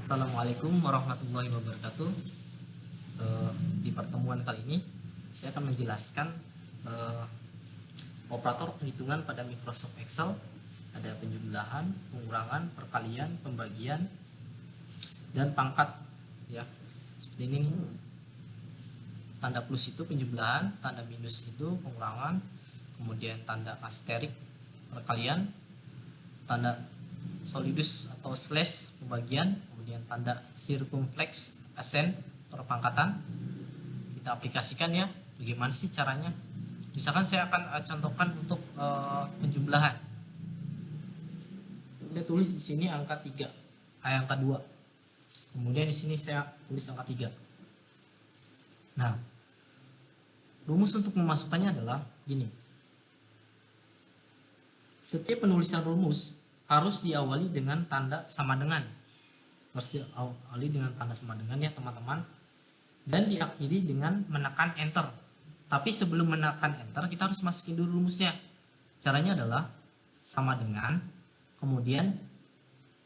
Assalamualaikum warahmatullahi wabarakatuh. Di pertemuan kali ini saya akan menjelaskan operator perhitungan pada Microsoft Excel. Ada penjumlahan, pengurangan, perkalian, pembagian, dan pangkat. Ya, seperti ini nih. Tanda plus itu penjumlahan, tanda minus itu pengurangan, kemudian tanda asterik perkalian, tanda solidus atau slash pembagian, kemudian tanda circumflex ascend perpangkatan. Kita aplikasikan ya. Bagaimana sih caranya? Misalkan saya akan contohkan untuk penjumlahan. Saya tulis di sini angka 3, angka 2. Kemudian di sini saya tulis angka 3. Nah, rumus untuk memasukkannya adalah gini. Setiap penulisan rumus harus diawali dengan tanda sama dengan. Harus diawali dengan tanda sama dengan ya teman-teman. Dan diakhiri dengan menekan enter. Tapi sebelum menekan enter kita harus masukin dulu rumusnya. Caranya adalah sama dengan, kemudian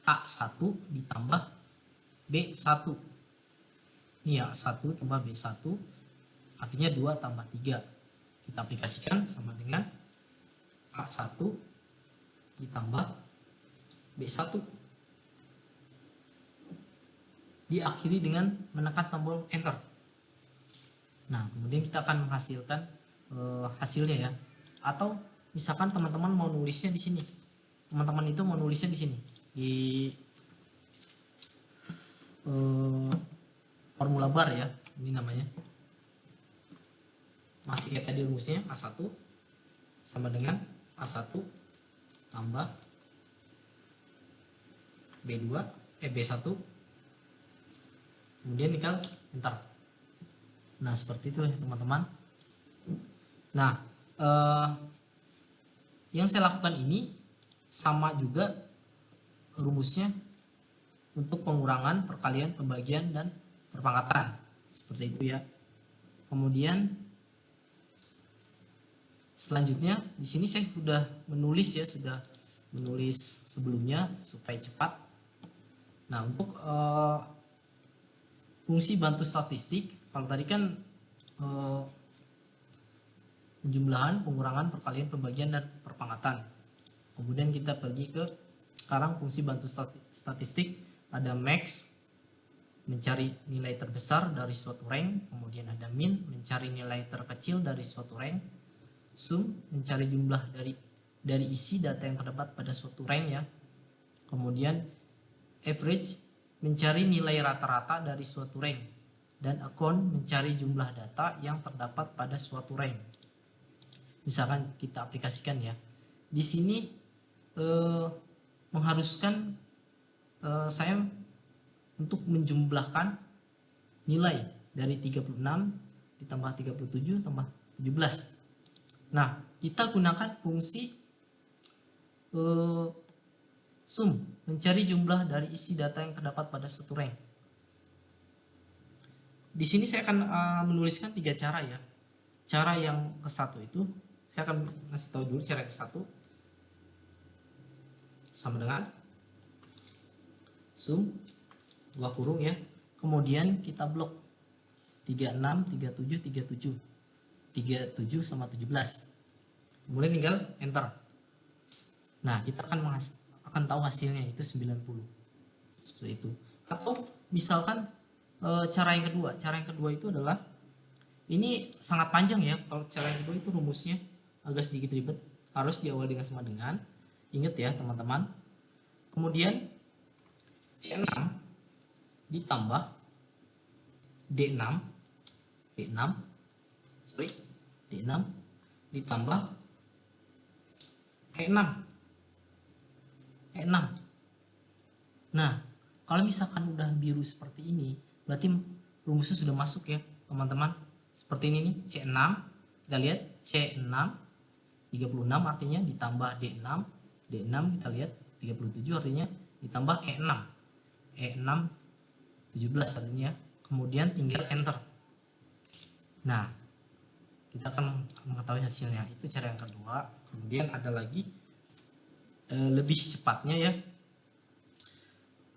A1 ditambah B1. Ini ya, A1 tambah B1 artinya 2 tambah 3. Kita aplikasikan sama dengan A1 ditambah B1 diakhiri dengan menekan tombol enter. Nah, kemudian kita akan menghasilkan hasilnya ya. Atau misalkan teman-teman mau nulisnya di sini. Teman-teman itu mau nulisnya di sini di formula bar ya. Ini namanya. Masih kayak tadi rumusnya, A1 sama dengan A1 tambah B1 kemudian tinggal enter. Nah, seperti itu ya teman-teman. Nah, yang saya lakukan ini sama juga rumusnya untuk pengurangan, perkalian, pembagian, dan perpangkatan. Seperti itu ya. Kemudian selanjutnya di sini saya sudah menulis ya, sudah menulis sebelumnya supaya cepat. Nah, untuk fungsi bantu statistik, kalau tadi kan penjumlahan, pengurangan, perkalian, pembagian, dan perpangkatan. Kemudian kita pergi ke sekarang fungsi bantu statistik. Ada max, mencari nilai terbesar dari suatu rank. Kemudian ada min, mencari nilai terkecil dari suatu rank. Sum, mencari jumlah dari isi data yang terdapat pada suatu rank ya. Kemudian average, mencari nilai rata-rata dari suatu rank, dan account, mencari jumlah data yang terdapat pada suatu rank. Misalkan kita aplikasikan ya. Di sini mengharuskan saya untuk menjumlahkan nilai dari 36 ditambah 37 tambah 17. Nah, kita gunakan fungsi sum, mencari jumlah dari isi data yang terdapat pada suatu rank. Di sini saya akan menuliskan 3 cara ya. Cara yang ke-1 itu saya akan ngasih tahu dulu cara yang ke-1. Sama dengan sum 2 kurung ya. Kemudian kita blok 36, 37, 37 sama 17. Kemudian tinggal enter. Nah, kita akan tahu hasilnya itu 90. Seperti itu. Atau misalkan cara yang kedua itu adalah, ini sangat panjang ya. Kalau cara yang kedua itu rumusnya agak sedikit ribet, harus diawali dengan sama dengan. Ingat ya teman-teman. Kemudian C6 ditambah D6 ditambah E6. Nah, kalau misalkan udah biru seperti ini, berarti rumusnya sudah masuk ya teman-teman. Seperti ini nih, C6. Kita lihat C6 36 artinya ditambah D6. D6 kita lihat 37 artinya ditambah E6. E6 17 artinya. Kemudian tinggal enter. Nah, kita akan mengetahui hasilnya. Itu cara yang kedua. Kemudian ada lagi lebih cepatnya ya.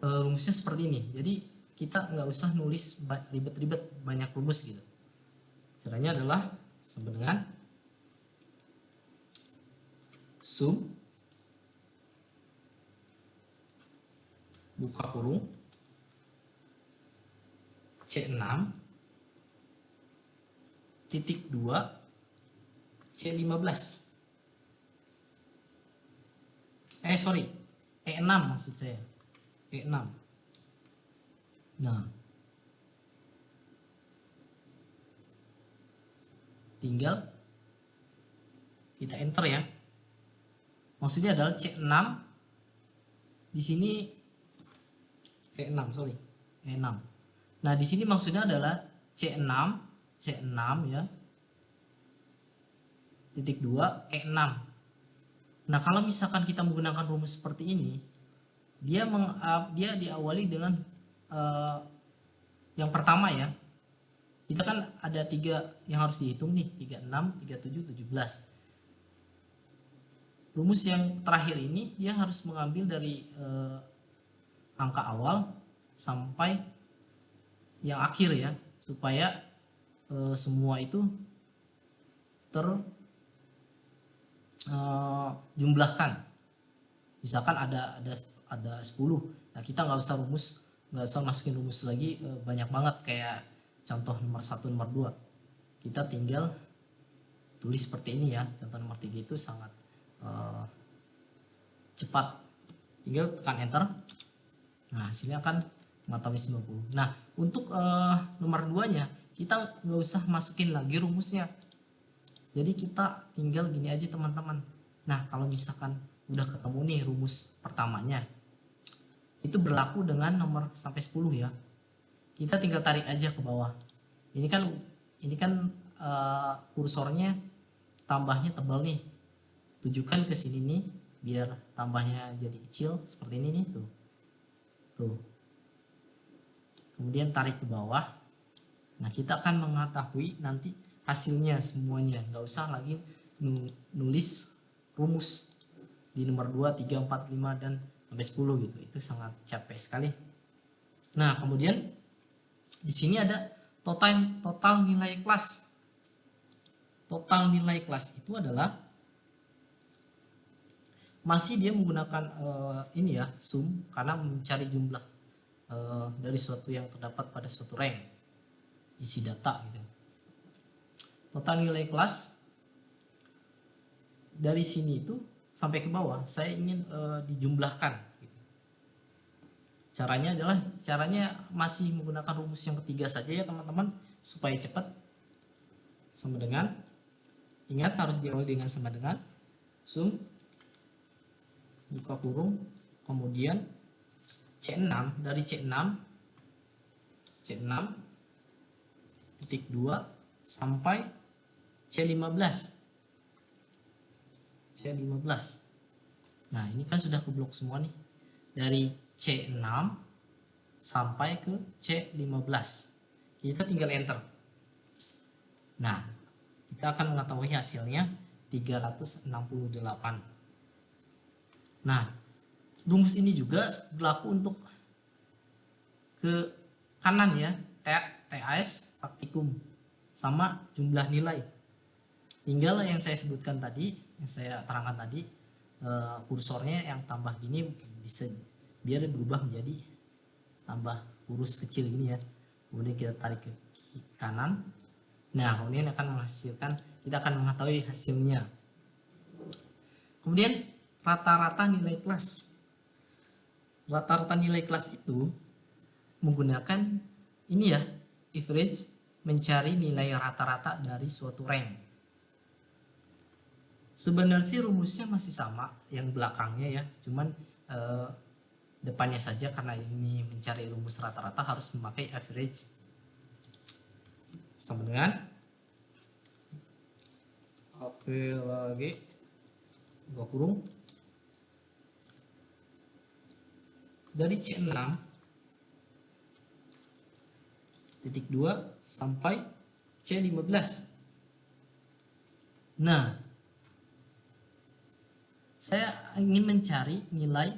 rumusnya seperti ini. Jadi kita nggak usah nulis ribet-ribet banyak rumus gitu. Caranya adalah sama dengan sum buka kurung C6 titik 2 C15. Sorry, E6 maksud saya. E6. Nah, tinggal kita enter ya. Maksudnya adalah C6 di sini E6, sorry. E6. Nah, di sini maksudnya adalah C6 ya. Titik 2 E6. Nah, kalau misalkan kita menggunakan rumus seperti ini, dia diawali dengan yang pertama ya. Kita kan ada 3 yang harus dihitung nih, 36, 37, 17. Rumus yang terakhir ini dia harus mengambil dari angka awal sampai yang akhir ya, supaya semua itu jumlahkan. Misalkan ada 10. Nah, kita nggak usah masukin rumus lagi banyak banget kayak contoh nomor 1, nomor 2. Kita tinggal tulis seperti ini ya. Contoh nomor 3 itu sangat cepat. Tinggal tekan enter. Nah, hasilnya akan mengetahui 90. Nah, untuk nomor 2-nya kita nggak usah masukin lagi rumusnya. Jadi kita tinggal gini aja teman-teman. Nah, kalau misalkan udah ketemu nih rumus pertamanya, itu berlaku dengan nomor sampai 10 ya. Kita tinggal tarik aja ke bawah. Ini kan kursornya tambahnya tebal nih. Tujukan ke sini nih biar tambahnya jadi kecil seperti ini nih tuh. Kemudian tarik ke bawah. Nah, kita akan mengetahui nanti hasilnya semuanya, nggak usah lagi nulis rumus di nomor 2, 3, 4, 5 dan sampai 10 gitu. Itu sangat capek sekali. Nah, kemudian di sini ada total nilai kelas. Total nilai kelas itu adalah masih dia menggunakan ini ya, sum, karena mencari jumlah dari suatu yang terdapat pada suatu rank isi data gitu. Total nilai kelas dari sini itu sampai ke bawah saya ingin dijumlahkan gitu. Caranya masih menggunakan rumus yang ketiga saja ya teman-teman, supaya cepat. Sama dengan, ingat harus diawali dengan sama dengan sum buka kurung kemudian C6, dari C6 titik 2 sampai C15. Nah, ini kan sudah keblok semua nih. Dari C6 sampai ke C15. Kita tinggal enter. Nah, kita akan mengetahui hasilnya 368. Nah, rumus ini juga berlaku untuk ke kanan ya, TAS praktikum sama jumlah nilai. Tinggal yang saya sebutkan tadi, yang saya terangkan tadi, kursornya yang tambah gini bisa biar berubah menjadi tambah kurus kecil gini ya. Kemudian kita tarik ke kanan. Nah, kemudian akan menghasilkan, kita akan mengetahui hasilnya. Kemudian rata-rata nilai kelas. Rata-rata nilai kelas itu menggunakan ini ya, average, mencari nilai rata-rata dari suatu rank. Sebenarnya sih rumusnya masih sama yang belakangnya ya, cuman depannya saja karena ini mencari rumus rata-rata harus memakai average. Sama dengan lagi buka kurung dari C6 titik 2 sampai C15. Nah, saya ingin mencari nilai